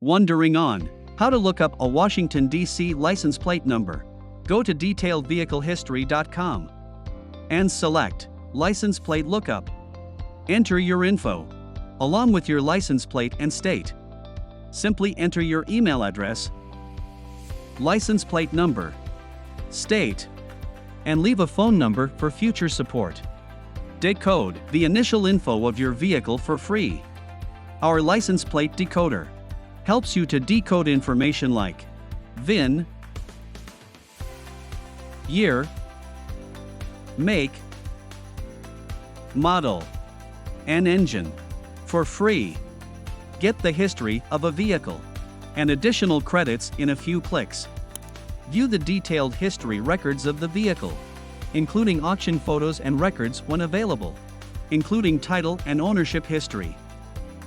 Wondering on how to look up a Washington, D.C. license plate number? Go to detailedvehiclehistory.com and select License Plate Lookup. Enter your info, along with your license plate and state. Simply enter your email address, license plate number, state, and leave a phone number for future support. Decode the initial info of your vehicle for free. Our license plate decoder helps you to decode information like VIN, year, make, model, and engine for free. Get the history of a vehicle and additional credits in a few clicks. View the detailed history records of the vehicle, including auction photos and records when available, including title and ownership history.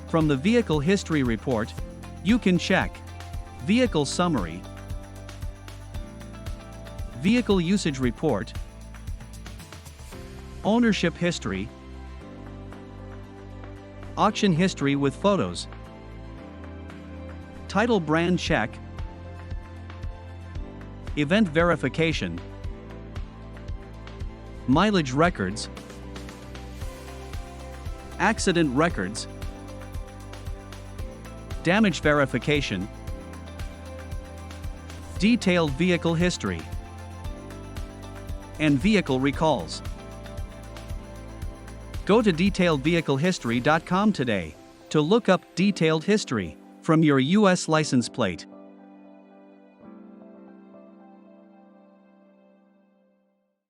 From the Vehicle History Report, you can check Vehicle Summary, Vehicle Usage Report, Ownership History, Auction History with photos, Title Brand Check, Event Verification, Mileage Records, Accident Records, Damage Verification, Detailed Vehicle History, and Vehicle Recalls. Go to detailedvehiclehistory.com today to look up detailed history from your U.S. license plate.